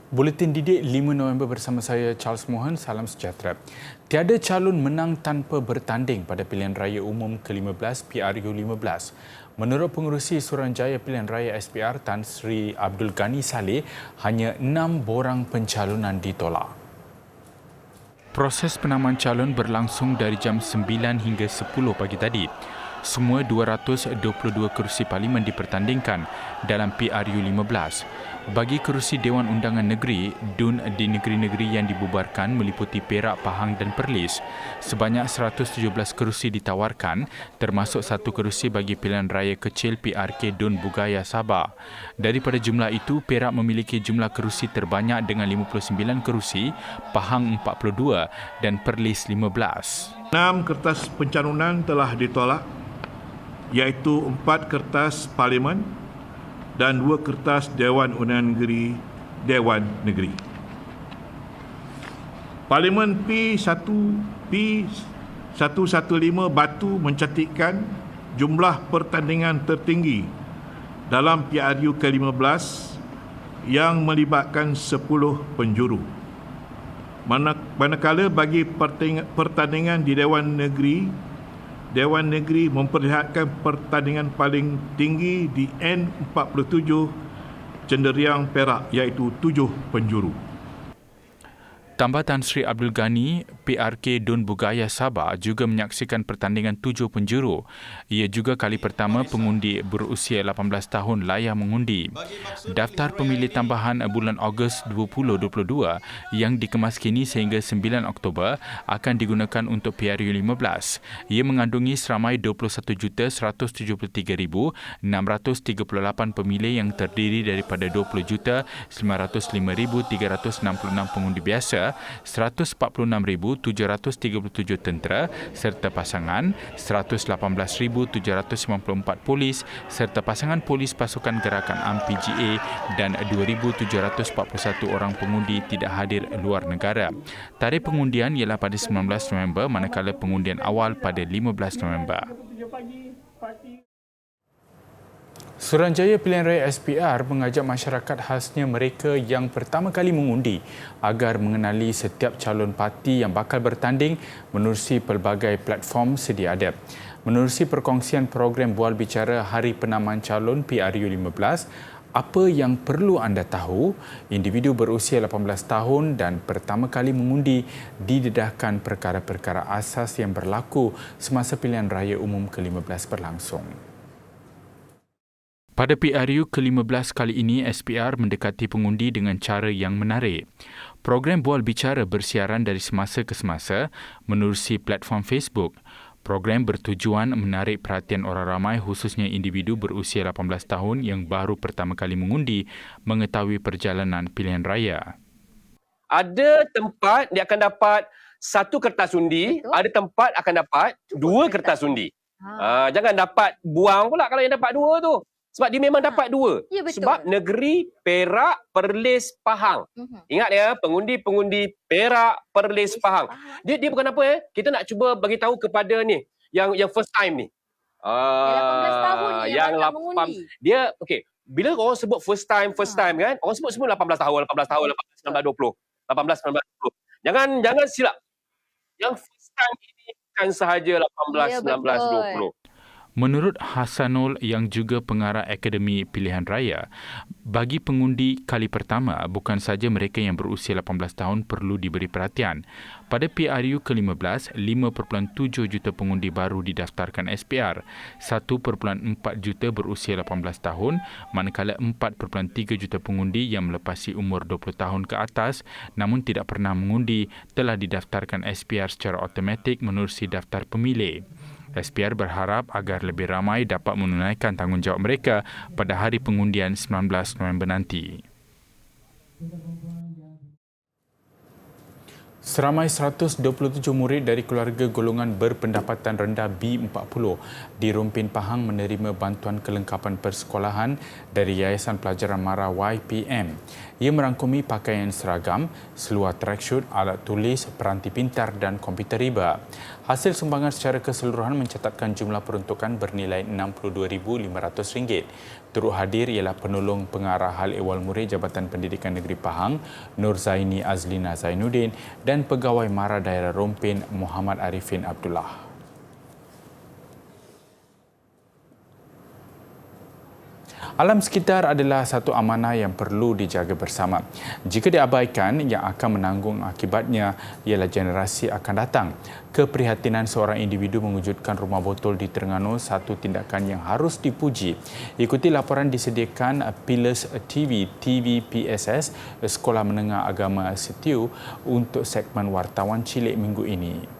Buletin Didik 5 November bersama saya Charles Mohan. Salam sejahtera. Tiada calon menang tanpa bertanding pada pilihan raya umum ke-15 PRU 15. Menurut Pengerusi Suruhanjaya Pilihan Raya SPR Tan Sri Abdul Ghani Saleh, hanya 6 borang pencalonan ditolak. Proses penamaan calon berlangsung dari jam 9 hingga 10 pagi tadi. Semua 222 kerusi parlimen dipertandingkan dalam PRU 15. Bagi kerusi Dewan Undangan Negeri, DUN di negeri-negeri yang dibubarkan meliputi Perak, Pahang dan Perlis. Sebanyak 117 kerusi ditawarkan, termasuk satu kerusi bagi pilihan raya kecil PRK DUN Bugaya Sabah. Daripada jumlah itu, Perak memiliki jumlah kerusi terbanyak dengan 59 kerusi, Pahang 42 dan Perlis 15. 6 kertas pencalonan telah ditolak, iaitu 4 kertas parlimen dan 2 kertas Dewan Undangan Dewan Negeri. Parlimen P115 Batu mencantikkan jumlah pertandingan tertinggi dalam PRU ke-15 yang melibatkan 10 penjuru. Manakala bagi pertandingan di Dewan Negeri memperlihatkan pertandingan paling tinggi di N47 Cenderia Perak, iaitu 7 penjuru. Tambah Tan Sri Abdul Ghani, PRK DUN Bugaya Sabah juga menyaksikan pertandingan 7 penjuru. Ia juga kali pertama pengundi berusia 18 tahun layak mengundi. Daftar pemilih tambahan bulan Ogos 2022 yang dikemas kini sehingga 9 Oktober akan digunakan untuk PRU 15. Ia mengandungi seramai 21,173,638 pemilih yang terdiri daripada 20,905,366 pengundi biasa, 146,737 tentera serta pasangan, 118,794 polis serta pasangan polis pasukan gerakan AMPGA dan 2,741 orang pengundi tidak hadir luar negara. Tarikh pengundian ialah pada 19 November manakala pengundian awal pada 15 November. Suruhanjaya Pilihan Raya SPR mengajak masyarakat khasnya mereka yang pertama kali mengundi agar mengenali setiap calon parti yang bakal bertanding menerusi pelbagai platform sedia ada. Menerusi perkongsian program Bual Bicara Hari Penamaan Calon PRU 15, apa yang perlu anda tahu? Individu berusia 18 tahun dan pertama kali mengundi didedahkan perkara-perkara asas yang berlaku semasa pilihan raya umum ke-15 berlangsung. Pada PRU ke-15 kali ini, SPR mendekati pengundi dengan cara yang menarik. Program Bual Bicara bersiaran dari semasa ke semasa menerusi platform Facebook. Program bertujuan menarik perhatian orang ramai khususnya individu berusia 18 tahun yang baru pertama kali mengundi mengetahui perjalanan pilihan raya. Ada tempat dia akan dapat 1 kertas undi, betul. Ada tempat akan dapat 2 kertas undi. Jangan dapat buang pula kalau yang dapat 2 tu. Sebab dia memang dapat 2. Ya, betul. Sebab negeri Perak, Perlis, Pahang. Ingat ya, pengundi-pengundi Perak, Perlis, Pahang. Dia bukan apa kita nak cuba bagi tahu kepada ni yang first time ni. 18 tahun ni yang nak mengundi. Dia okey, bila orang sebut first time kan, orang sebut semua 18 tahun, 19, 20. 18, 19, 20. Jangan silap. Yang first time ini bukan sahaja 18, 19, 20. Menurut Hasanul yang juga pengarah Akademi Pilihan Raya, bagi pengundi kali pertama, bukan saja mereka yang berusia 18 tahun perlu diberi perhatian. Pada PRU ke-15, 5.7 juta pengundi baru didaftarkan SPR, 1.4 juta berusia 18 tahun, manakala 4.3 juta pengundi yang melepasi umur 20 tahun ke atas namun tidak pernah mengundi telah didaftarkan SPR secara automatik menerusi daftar pemilih. SPR berharap agar lebih ramai dapat menunaikan tanggungjawab mereka pada hari pengundian 19 November nanti. Seramai 127 murid dari keluarga golongan berpendapatan rendah B40 di Rumpin Pahang menerima bantuan kelengkapan persekolahan dari Yayasan Pelajaran Mara YPM. Ia merangkumi pakaian seragam, seluar tracksuit, alat tulis, peranti pintar dan komputer riba. Hasil sumbangan secara keseluruhan mencatatkan jumlah peruntukan bernilai RM62,500. Turut hadir ialah penolong pengarah hal ehwal murid Jabatan Pendidikan Negeri Pahang, Nur Zaini Azlina Zainuddin dan Pegawai Mara Daerah Rompin, Muhammad Arifin Abdullah. Alam sekitar adalah satu amanah yang perlu dijaga bersama. Jika diabaikan, yang akan menanggung akibatnya ialah generasi akan datang. Keprihatinan seorang individu mewujudkan rumah botol di Terengganu satu tindakan yang harus dipuji. Ikuti laporan disediakan Pillars TV, TVPSS, Sekolah Menengah Agama Setiu untuk segmen Wartawan Cilik minggu ini.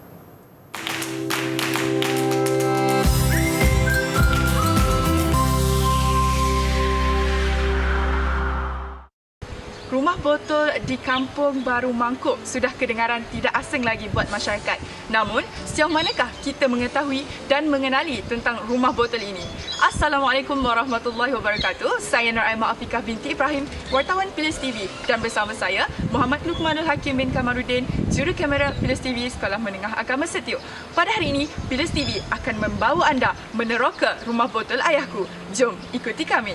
Rumah botol di Kampung Baru Mangkuk sudah kedengaran tidak asing lagi buat masyarakat. Namun, sejauh manakah kita mengetahui dan mengenali tentang rumah botol ini? Assalamualaikum warahmatullahi wabarakatuh. Saya Nur Aimah Afiqah binti Ibrahim, wartawan Pillars TV, dan bersama saya Muhammad Luqmanul Hakim bin Kamaruddin, juru kamera Pillars TV Sekolah Menengah Agama Setiu. Pada hari ini, Pillars TV akan membawa anda meneroka rumah botol ayahku. Jom ikuti kami.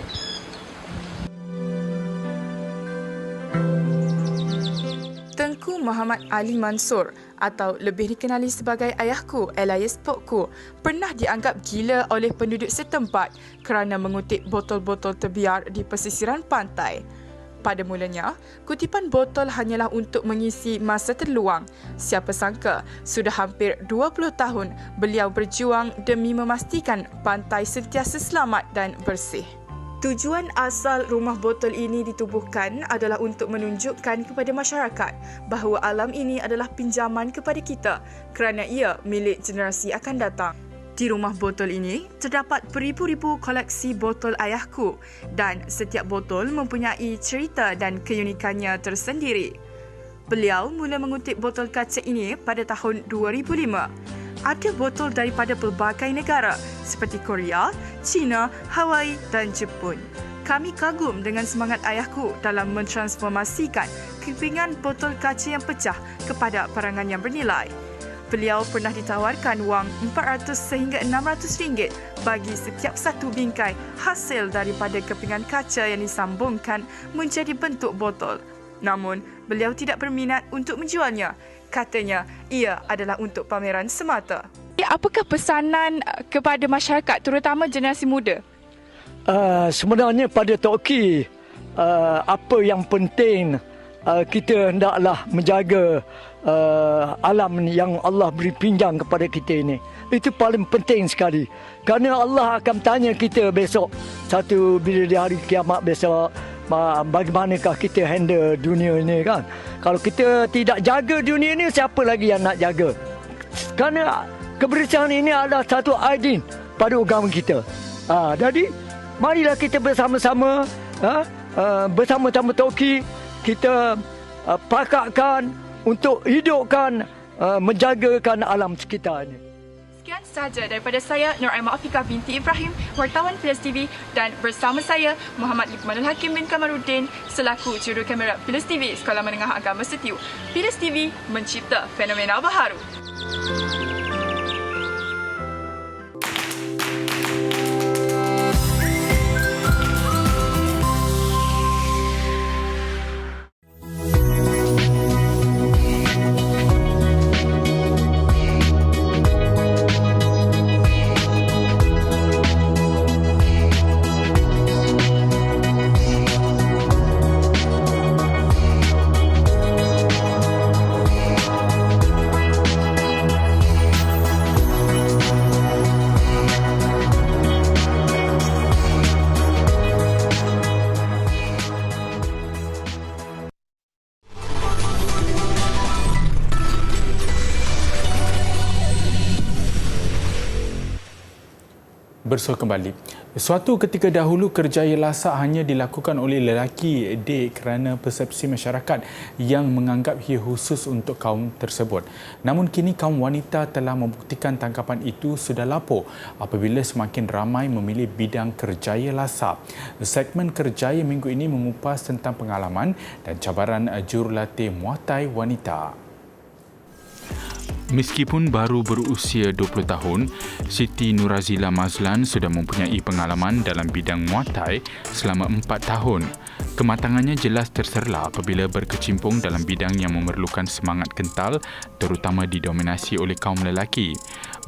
Tengku Muhammad Ali Mansur atau lebih dikenali sebagai ayahku alias Pokku pernah dianggap gila oleh penduduk setempat kerana mengutip botol-botol terbiar di pesisiran pantai. Pada mulanya, kutipan botol hanyalah untuk mengisi masa terluang. Siapa sangka, sudah hampir 20 tahun beliau berjuang demi memastikan pantai sentiasa selamat dan bersih. Tujuan asal rumah botol ini ditubuhkan adalah untuk menunjukkan kepada masyarakat bahawa alam ini adalah pinjaman kepada kita kerana ia milik generasi akan datang. Di rumah botol ini terdapat beribu-ribu koleksi botol ayahku dan setiap botol mempunyai cerita dan keunikannya tersendiri. Beliau mula mengutip botol kaca ini pada tahun 2005. Ada botol daripada pelbagai negara seperti Korea, China, Hawaii dan Jepun. Kami kagum dengan semangat ayahku dalam mentransformasikan kepingan botol kaca yang pecah kepada barangan yang bernilai. Beliau pernah ditawarkan wang 400 sehingga 600 ringgit bagi setiap satu bingkai hasil daripada kepingan kaca yang disambungkan menjadi bentuk botol. Namun, beliau tidak berminat untuk menjualnya. Katanya, ia adalah untuk pameran semata. Apakah pesanan kepada masyarakat, terutama generasi muda? Sebenarnya pada Tok Ki, apa yang penting kita hendaklah menjaga alam yang Allah beri pinjam kepada kita ini. Itu paling penting sekali. Kerana Allah akan tanya kita besok, bila di hari kiamat besok, bagaimanakah kita handle dunia ini kan. Kalau kita tidak jaga dunia ini, siapa lagi yang nak jaga? Kerana kebersihan ini adalah satu idin pada agama kita. Jadi, marilah kita bersama-sama, bersama-sama Tok Ki, kita pakatkan untuk hidupkan, menjagakan alam sekitar ini. Sekian sahaja daripada saya, Nur Aimah Afiqah binti Ibrahim, wartawan Pillars TV, dan bersama saya, Muhammad Luqmanul Hakim bin Kamaruddin, selaku juru kamera Pillars TV Sekolah Menengah Agama Setiu. Pillars TV mencipta fenomena baharu. Bersua kembali. Suatu ketika dahulu kerjaya lasak hanya dilakukan oleh lelaki dek kerana persepsi masyarakat yang menganggap ia khusus untuk kaum tersebut. Namun kini kaum wanita telah membuktikan tangkapan itu sudah lapuk apabila semakin ramai memilih bidang kerjaya lasak. Segmen kerjaya minggu ini mengupas tentang pengalaman dan cabaran jurulatih muatai wanita. Meskipun baru berusia 20 tahun, Siti Nurazila Mazlan sudah mempunyai pengalaman dalam bidang Muay Thai selama 4 tahun. Kematangannya jelas terserlah apabila berkecimpung dalam bidang yang memerlukan semangat kental, terutama didominasi oleh kaum lelaki.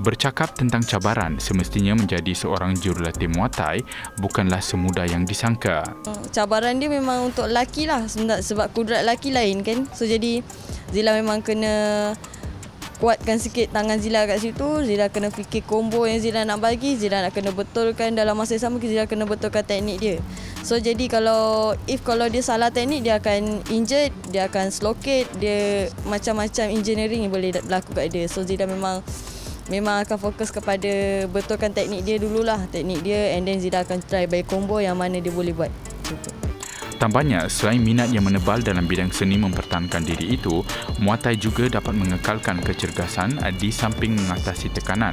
Bercakap tentang cabaran, semestinya menjadi seorang jurulatih Muay Thai bukanlah semudah yang disangka. Cabaran dia memang untuk lelaki lah, sebab kudrat lelaki lain kan. So jadi Zila memang kena kuatkan sikit tangan Zila kat situ. Zila kena fikir combo yang Zila nak bagi. Zila nak kena betulkan dalam masa yang sama. Zila kena betulkan teknik dia. So jadi kalau dia salah teknik, dia akan injured, dia akan slocate, dia macam-macam engineering yang boleh berlaku kat dia. So Zila memang akan fokus kepada betulkan teknik dia dululah, teknik dia, and then Zila akan try bagi combo yang mana dia boleh buat. Tambahnya, selain minat yang menebal dalam bidang seni mempertahankan diri itu, Muay Thai juga dapat mengekalkan kecergasan di samping mengatasi tekanan.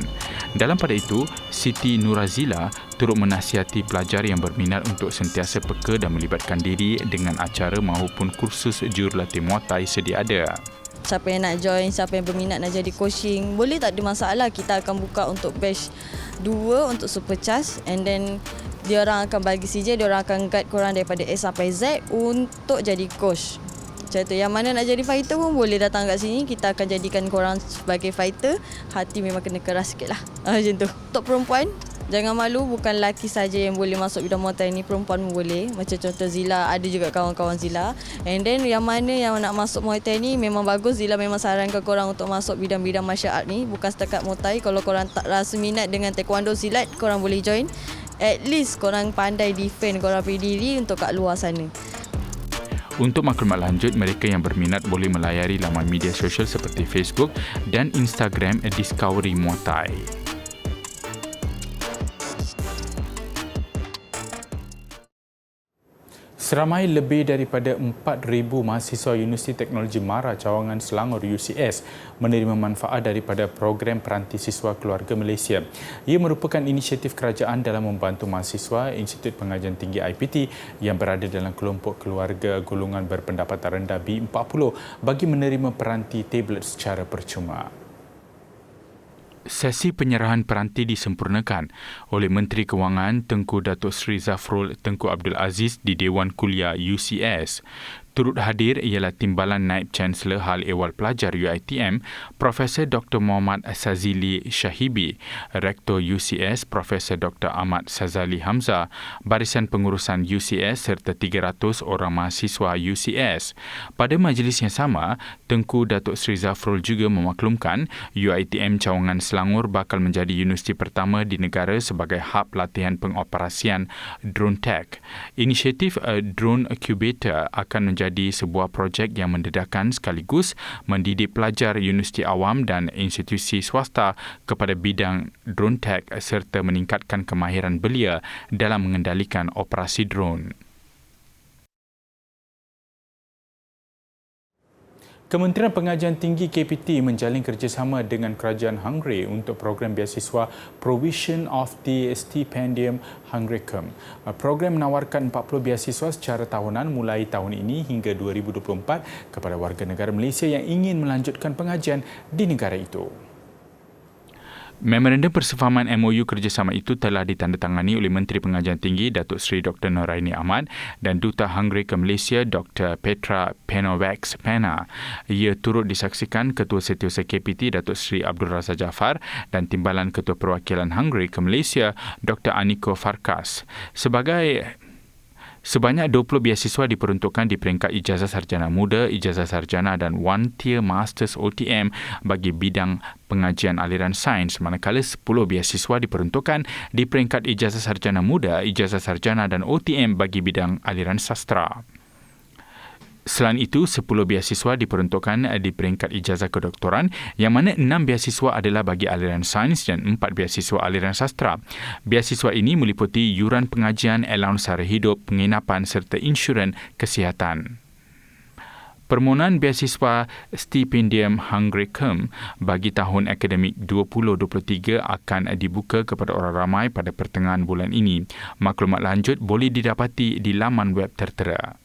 Dalam pada itu, Siti Nurazila turut menasihati pelajar yang berminat untuk sentiasa peka dan melibatkan diri dengan acara maupun kursus jurulatih Muay Thai sedia ada. Siapa yang nak join, siapa yang berminat nak jadi coaching, boleh tak ada masalah. Kita akan buka untuk batch 2 untuk super charge, and then dia orang akan bagi CJ, dia orang akan guide korang daripada A sampai Z untuk jadi coach. Macam tu. Yang mana nak jadi fighter pun boleh datang kat sini. Kita akan jadikan korang sebagai fighter. Hati memang kena keras sikit lah. Macam tu. Untuk perempuan, jangan malu. Bukan lelaki saja yang boleh masuk bidang Muay Thai ni. Perempuan pun boleh. Macam contoh Zila, ada juga kawan-kawan Zila. And then yang mana yang nak masuk Muay Thai ni memang bagus. Zila memang sarankan korang untuk masuk bidang-bidang martial art ni. Bukan setakat Muay Thai. Kalau korang tak rasa minat dengan taekwondo, silat, korang boleh join. At least korang pandai defend korang punya diri untuk kat luar sana. Untuk maklumat lanjut, mereka yang berminat boleh melayari laman media sosial seperti Facebook dan Instagram Discovery Muay Thai. Seramai lebih daripada 4,000 mahasiswa Universiti Teknologi Mara Cawangan Selangor UCS menerima manfaat daripada program Peranti Siswa Keluarga Malaysia. Ia merupakan inisiatif kerajaan dalam membantu mahasiswa Institut Pengajian Tinggi IPT yang berada dalam kelompok keluarga golongan berpendapatan rendah B40 bagi menerima peranti tablet secara percuma. Sesi penyerahan peranti disempurnakan oleh Menteri Kewangan Tengku Datuk Seri Zafrul Tengku Abdul Aziz di Dewan Kuliah UCS. Turut hadir ialah Timbalan Naib Chancellor Hal Ehwal Pelajar UiTM, Profesor Dr. Muhammad Sazili Syahibi, Rektor UCS Profesor Dr. Ahmad Sazali Hamzah, Barisan Pengurusan UCS serta 300 orang mahasiswa UCS. Pada majlis yang sama, Tengku Datuk Seri Zafrul juga memaklumkan UiTM Cawangan Selangor bakal menjadi universiti pertama di negara sebagai hub latihan pengoperasian drone tech. Inisiatif Drone Incubator akan menjadi sebuah projek yang mendedahkan sekaligus mendidik pelajar universiti awam dan institusi swasta kepada bidang drone tech serta meningkatkan kemahiran belia dalam mengendalikan operasi drone. Kementerian Pengajian Tinggi KPT menjalin kerjasama dengan Kerajaan Hungary untuk program beasiswa Provision of the Stipendium Hungaricum. Program menawarkan 40 beasiswa secara tahunan mulai tahun ini hingga 2024 kepada warga negara Malaysia yang ingin melanjutkan pengajian di negara itu. Memorandum Persefahaman MOU kerjasama itu telah ditandatangani oleh Menteri Pengajian Tinggi Datuk Seri Dr. Noraini Ahmad dan Duta Hungary ke Malaysia Dr. Petra Penovac-Pena. Ia turut disaksikan Ketua Setiausaha KPT Datuk Seri Abdul Razak Jaafar dan Timbalan Ketua Perwakilan Hungary ke Malaysia Dr. Aniko Farkas. Sebanyak 20 beasiswa diperuntukkan di peringkat ijazah sarjana muda, ijazah sarjana dan One Tier Masters OTM bagi bidang pengajian aliran sains, manakala 10 beasiswa diperuntukkan di peringkat ijazah sarjana muda, ijazah sarjana dan OTM bagi bidang aliran sastra. Selain itu, 10 beasiswa diperuntukkan di peringkat ijazah kedoktoran yang mana 6 beasiswa adalah bagi aliran sains dan 4 beasiswa aliran sastra. Beasiswa ini meliputi yuran pengajian, allowance sara hidup, penginapan serta insurans kesihatan. Permohonan beasiswa Stipendium Hungaricum bagi tahun akademik 2023 akan dibuka kepada orang ramai pada pertengahan bulan ini. Maklumat lanjut boleh didapati di laman web tertera.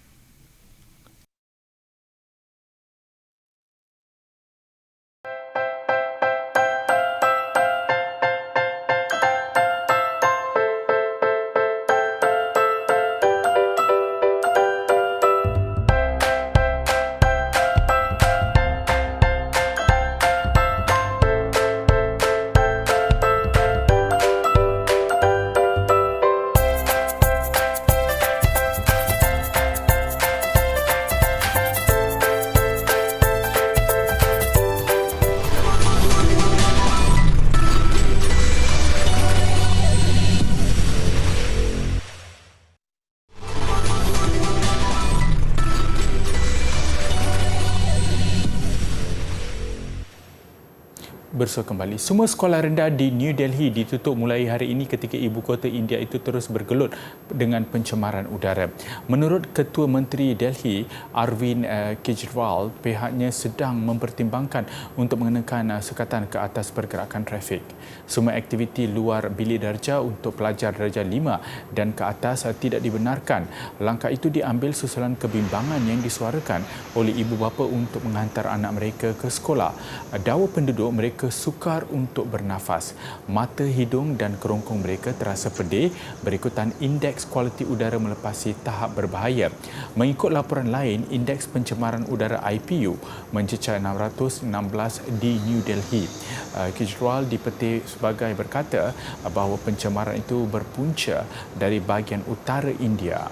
Bersua kembali. Semua sekolah rendah di New Delhi ditutup mulai hari ini ketika ibu kota India itu terus bergelut dengan pencemaran udara. Menurut Ketua Menteri Delhi, Arvind Kejriwal, pihaknya sedang mempertimbangkan untuk mengenakan sekatan ke atas pergerakan trafik. Semua aktiviti luar bilik darjah untuk pelajar darjah 5 dan ke atas tidak dibenarkan. Langkah itu diambil susulan kebimbangan yang disuarakan oleh ibu bapa untuk menghantar anak mereka ke sekolah. Dakwa penduduk mereka sukar untuk bernafas. Mata, hidung dan kerongkong mereka terasa pedih berikutan indeks kualiti udara melepasi tahap berbahaya. Mengikut laporan lain, indeks pencemaran udara IPU mencecah 616 di New Delhi. Kejriwal dipetik sebagai berkata bahawa pencemaran itu berpunca dari bahagian utara India.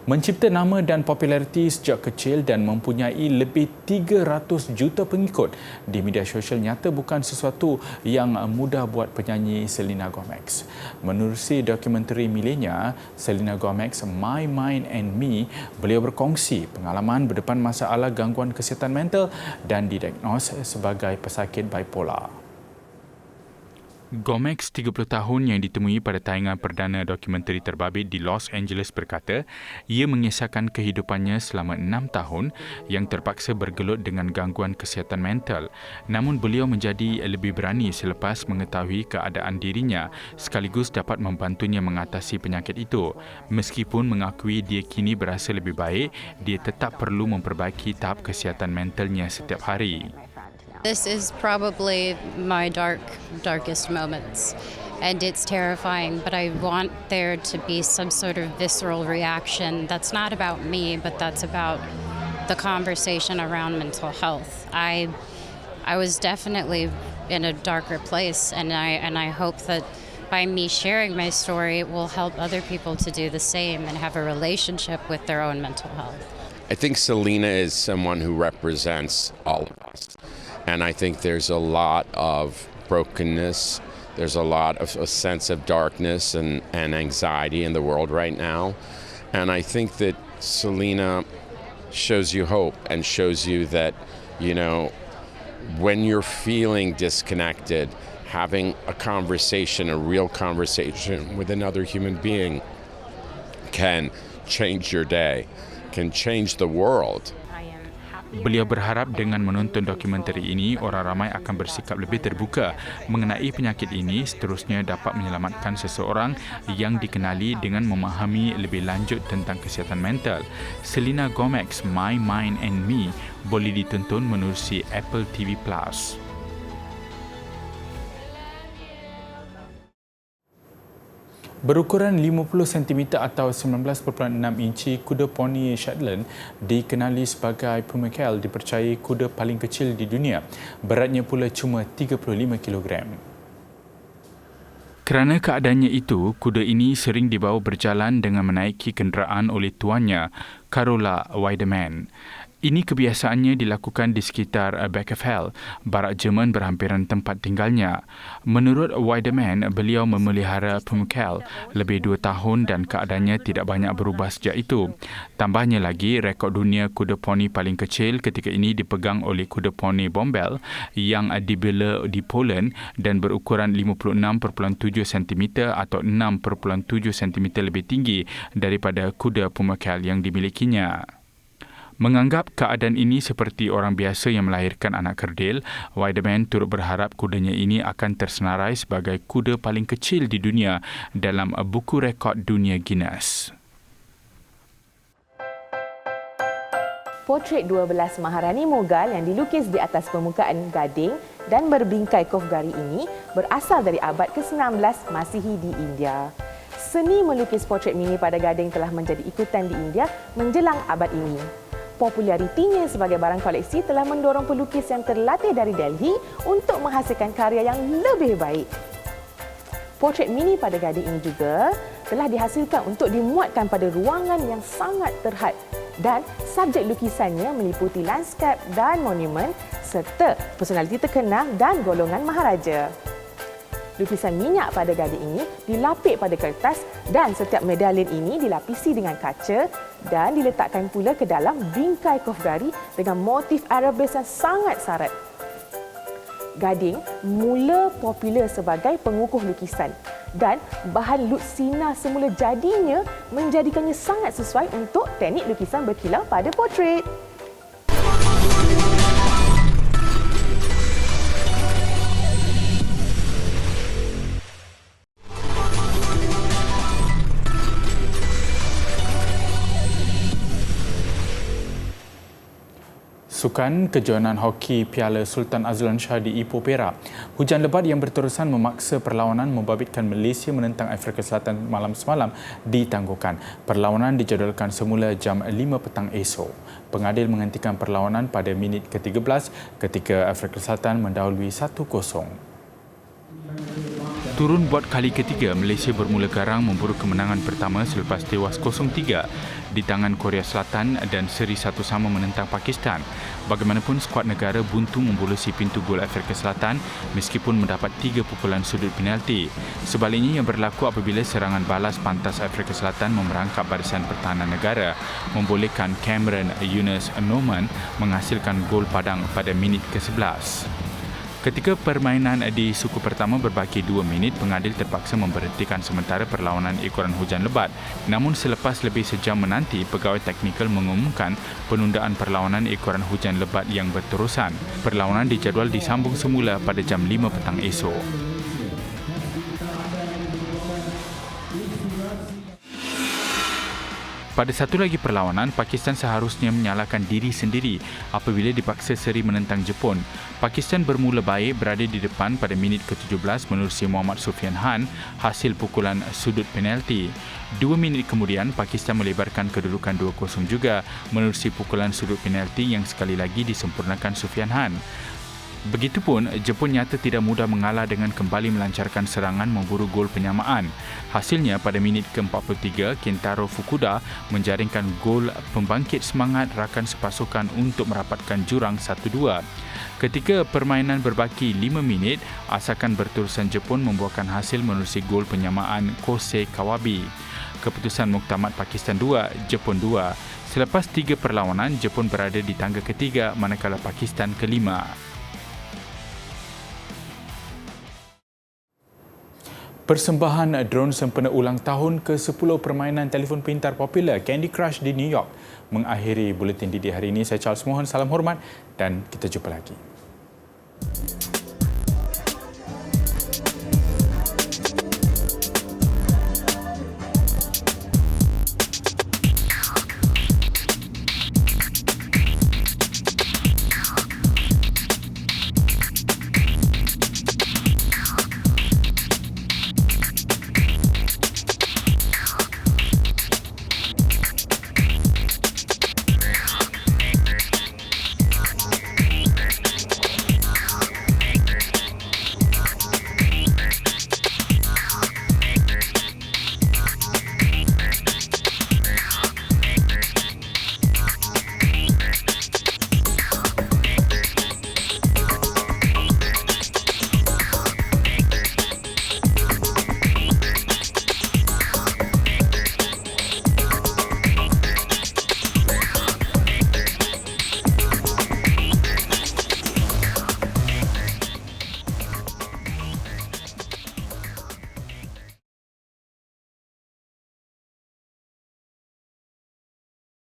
Mencipta nama dan populariti sejak kecil dan mempunyai lebih 300 juta pengikut di media sosial nyata bukan sesuatu yang mudah buat penyanyi Selena Gomez. Menerusi dokumentari miliknya, Selena Gomez, My Mind and Me, beliau berkongsi pengalaman berdepan masalah gangguan kesihatan mental dan didiagnos sebagai pesakit bipolar. Gomez, 30 tahun yang ditemui pada tayangan perdana dokumentari terbabit di Los Angeles berkata, ia mengisahkan kehidupannya selama 6 tahun yang terpaksa bergelut dengan gangguan kesihatan mental. Namun beliau menjadi lebih berani selepas mengetahui keadaan dirinya sekaligus dapat membantunya mengatasi penyakit itu. Meskipun mengakui dia kini berasa lebih baik, dia tetap perlu memperbaiki tahap kesihatan mentalnya setiap hari. This is probably my darkest moments, and it's terrifying, but I want there to be some sort of visceral reaction that's not about me, but that's about the conversation around mental health. I was definitely in a darker place, and I hope that by me sharing my story, it will help other people to do the same and have a relationship with their own mental health. I think Selena is someone who represents all of us. And I think there's a lot of brokenness, there's a lot of a sense of darkness and anxiety in the world right now. And I think that Selena shows you hope and shows you that, you know, when you're feeling disconnected, having a conversation, a real conversation with another human being can change your day, can change the world. Beliau berharap dengan menonton dokumentari ini, orang ramai akan bersikap lebih terbuka mengenai penyakit ini, seterusnya dapat menyelamatkan seseorang yang dikenali dengan memahami lebih lanjut tentang kesihatan mental. Selena Gomez, My Mind and Me boleh ditonton menerusi Apple TV+. Berukuran 50 cm atau 19.6 inci, kuda poni Shetland dikenali sebagai Pumakel dipercayai kuda paling kecil di dunia. Beratnya pula cuma 35 kg. Kerana keadaannya itu, kuda ini sering dibawa berjalan dengan menaiki kenderaan oleh tuannya, Carola Weidemann. Ini kebiasaannya dilakukan di sekitar Beckerfeld, barat Jerman berhampiran tempat tinggalnya. Menurut Weidemann, beliau memelihara Pumakel lebih 2 tahun dan keadaannya tidak banyak berubah sejak itu. Tambahnya lagi, rekod dunia kuda poni paling kecil ketika ini dipegang oleh kuda poni Bombel yang dibela di Poland dan berukuran 56.7 cm atau 6.7 cm lebih tinggi daripada kuda Pumakel yang dimilikinya. Menganggap keadaan ini seperti orang biasa yang melahirkan anak kerdil, Weidemann turut berharap kudanya ini akan tersenarai sebagai kuda paling kecil di dunia dalam buku rekod dunia Guinness. Potret 12 Maharani Mughal yang dilukis di atas permukaan gading dan berbingkai kofgari ini berasal dari abad ke-19 Masihi di India. Seni melukis potret mini pada gading telah menjadi ikutan di India menjelang abad ini. Popularitinya sebagai barang koleksi telah mendorong pelukis yang terlatih dari Delhi untuk menghasilkan karya yang lebih baik. Potret mini pada gading ini juga telah dihasilkan untuk dimuatkan pada ruangan yang sangat terhad dan subjek lukisannya meliputi landskap dan monumen serta personaliti terkenal dan golongan maharaja. Lukisan minyak pada gading ini dilapik pada kertas dan setiap medallion ini dilapisi dengan kaca dan diletakkan pula ke dalam bingkai kof gari dengan motif arabes yang sangat sarat. Gading mula popular sebagai pengukuh lukisan dan bahan lutsina semula jadinya menjadikannya sangat sesuai untuk teknik lukisan berkilau pada portret. Sukan kejohanan hoki Piala Sultan Azlan Shah di Ipoh Perak. Hujan lebat yang berterusan memaksa perlawanan membabitkan Malaysia menentang Afrika Selatan malam semalam ditangguhkan. Perlawanan dijadualkan semula jam 5 petang esok. Pengadil menghentikan perlawanan pada minit ke-13 ketika Afrika Selatan mendahului 1-0. Turun buat kali ketiga, Malaysia bermula garang memburu kemenangan pertama selepas tewas 0-3 di tangan Korea Selatan dan seri 1-1 menentang Pakistan. Bagaimanapun, skuad negara buntu membulusi pintu gol Afrika Selatan meskipun mendapat 3 pukulan sudut penalti. Sebaliknya, yang berlaku apabila serangan balas pantas Afrika Selatan memerangkap barisan pertahanan negara membolehkan Cameron Yunus Norman menghasilkan gol padang pada minit ke-11. Ketika permainan di suku pertama berbaki 2 minit, pengadil terpaksa memberhentikan sementara perlawanan ekoran hujan lebat. Namun selepas lebih sejam menanti, pegawai teknikal mengumumkan penundaan perlawanan ekoran hujan lebat yang berterusan. Perlawanan dijadual disambung semula pada jam 5 petang esok. Pada satu lagi perlawanan, Pakistan seharusnya menyalahkan diri sendiri apabila dipaksa seri menentang Jepun. Pakistan bermula baik berada di depan pada minit ke-17 menerusi Muhammad Sufian Khan hasil pukulan sudut penalti. 2 minit kemudian, Pakistan melebarkan kedudukan 2-0 juga menerusi pukulan sudut penalti yang sekali lagi disempurnakan Sufian Khan. Begitupun, Jepun nyata tidak mudah mengalah dengan kembali melancarkan serangan memburu gol penyamaan. Hasilnya, pada minit ke-43, Kentaro Fukuda menjaringkan gol pembangkit semangat rakan sepasukan untuk merapatkan jurang 1-2. Ketika permainan berbaki 5 minit, asakan berterusan Jepun membuahkan hasil menerusi gol penyamaan Kosei Kawabe. Keputusan muktamad Pakistan 2, Jepun 2. Selepas 3 perlawanan, Jepun berada di tangga ketiga manakala Pakistan kelima. Persembahan drone sempena ulang tahun ke-10 permainan telefon pintar popular Candy Crush di New York mengakhiri buletin DD hari ini. Saya Charles Mohan, salam hormat dan kita jumpa lagi.